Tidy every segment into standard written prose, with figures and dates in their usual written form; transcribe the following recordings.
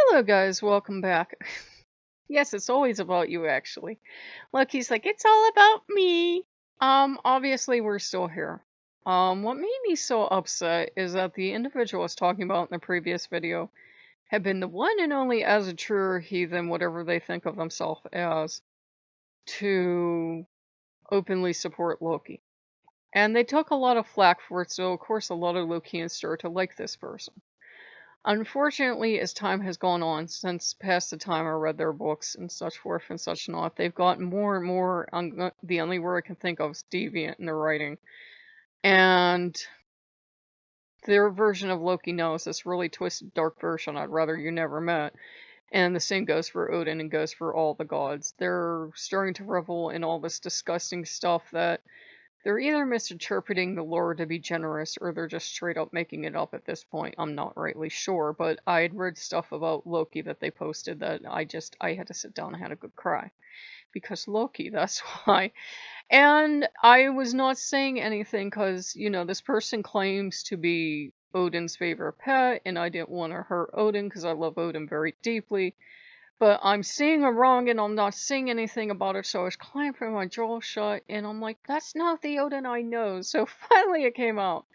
Hello guys, welcome back. Yes, it's always about you actually. Loki's like, it's all about me. Obviously we're still here. What made me so upset is that the individual I was talking about in the previous video had been the one and only as a true heathen, whatever they think of themselves as, to openly support Loki. And they took a lot of flack for it, so of course a lot of Lokeans started to like this person. Unfortunately, as time has gone on, since past the time I read their books and such forth and such not, they've gotten more and more, the only word I can think of is deviant in their writing. And their version of Loki knows this really twisted, dark version I'd rather you never met. And the same goes for Odin and goes for all the gods. They're starting to revel in all this disgusting stuff that they're either misinterpreting the lore to be generous or they're just straight up making it up at this point. I'm not rightly sure, but I had read stuff about Loki that they posted that I had to sit down and had a good cry. Because Loki, that's why. And I was not saying anything because, this person claims to be Odin's favorite pet, and I didn't want to hurt Odin because I love Odin very deeply. But I'm seeing him wrong and I'm not saying anything about it, so I was clamping my jaw shut and I'm like, that's not the Odin I know. So finally it came out.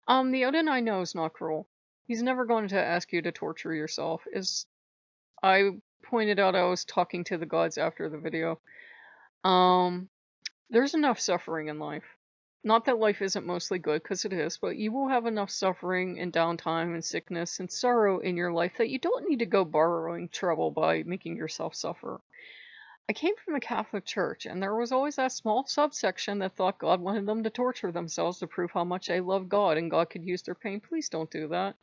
The Odin I know is not cruel. He's never going to ask you to torture yourself. As I pointed out, I was talking to the gods after the video. There's enough suffering in life. Not that life isn't mostly good, because it is, but you will have enough suffering and downtime and sickness and sorrow in your life that you don't need to go borrowing trouble by making yourself suffer. I came from a Catholic church, and there was always that small subsection that thought God wanted them to torture themselves to prove how much they love God and God could use their pain. Please don't do that.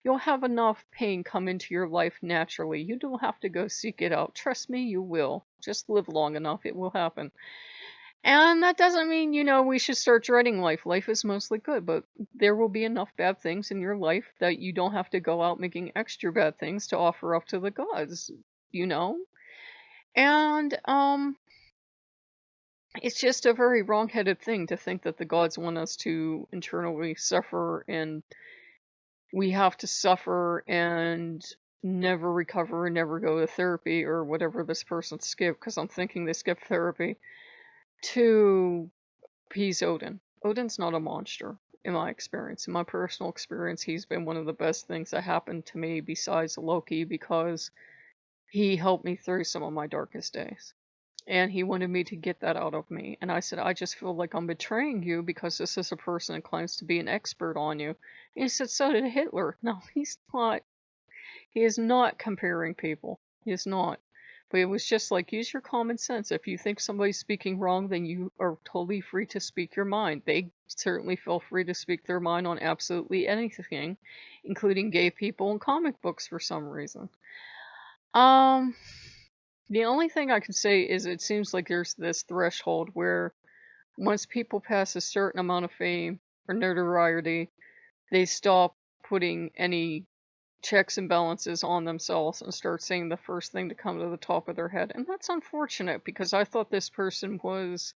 You'll have enough pain come into your life naturally. You don't have to go seek it out. Trust me, you will. Just live long enough, it will happen. And that doesn't mean, we should start dreading life. Life is mostly good, but there will be enough bad things in your life that you don't have to go out making extra bad things to offer up to the gods, you know? And, it's just a very wrong-headed thing to think that the gods want us to internally suffer and we have to suffer and never recover and never go to therapy or whatever this person skipped, because I'm thinking they skipped therapy, to appease Odin. Odin's not a monster, in my experience. In my personal experience, he's been one of the best things that happened to me besides Loki because he helped me through some of my darkest days. And he wanted me to get that out of me. And I said, I just feel like I'm betraying you because this is a person that claims to be an expert on you. And he said, so did Hitler. No, he's not. He is not comparing people. He is not. But it was just like, use your common sense. If you think somebody's speaking wrong, then you are totally free to speak your mind. They certainly feel free to speak their mind on absolutely anything, including gay people and comic books for some reason. The only thing I can say is it seems like there's this threshold where once people pass a certain amount of fame or notoriety, they stop putting any checks and balances on themselves and start saying the first thing to come to the top of their head. And that's unfortunate because I thought this person was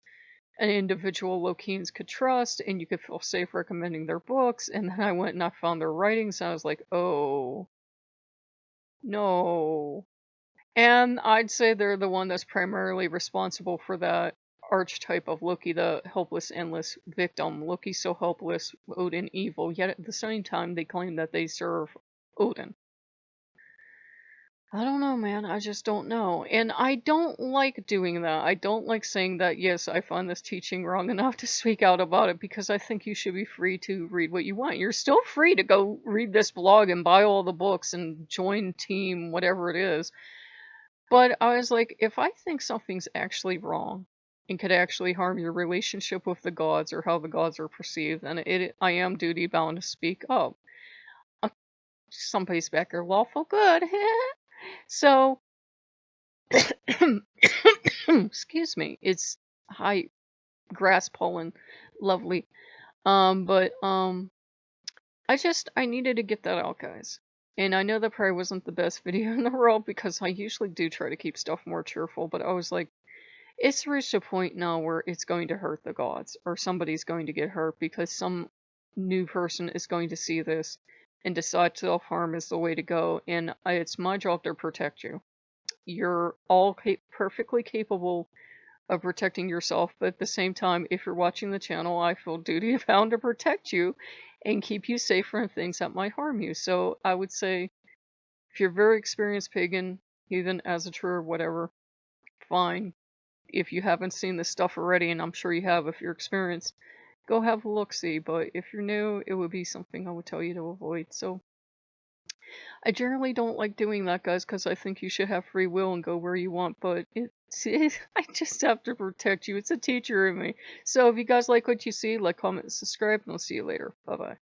an individual Lokeans could trust and you could feel safe recommending their books. And then I went and I found their writings and I was like, oh, no. And I'd say they're the one that's primarily responsible for that archetype of Loki, the helpless, endless victim. Loki's so helpless, Odin evil, yet at the same time they claim that they serve Odin. I don't know, man. I just don't know. And I don't like doing that. I don't like saying that, yes, I find this teaching wrong enough to speak out about it because I think you should be free to read what you want. You're still free to go read this blog and buy all the books and join team, whatever it is. But I was like, if I think something's actually wrong and could actually harm your relationship with the gods or how the gods are perceived, then I am duty bound to speak up. Somebody's back there lawful good. So, excuse me, it's high grass pollen, lovely. I needed to get that out, guys. And I know that probably wasn't the best video in the world because I usually do try to keep stuff more cheerful, but I was like, it's reached a point now where it's going to hurt the gods, or somebody's going to get hurt because some new person is going to see this and decide self-harm is the way to go, and it's my job to protect you. You're all perfectly capable of protecting yourself, but at the same time, if you're watching the channel, I feel duty bound to protect you and keep you safe from things that might harm you. So I would say, if you're very experienced pagan, heathen, esoter, whatever, fine. If you haven't seen this stuff already, and I'm sure you have if you're experienced, go have a look-see. But if you're new, it would be something I would tell you to avoid. So I generally don't like doing that, guys, because I think you should have free will and go where you want, but I just have to protect you. It's a teacher in me. So if you guys like what you see, like, comment, and subscribe, and I'll see you later. Bye-bye.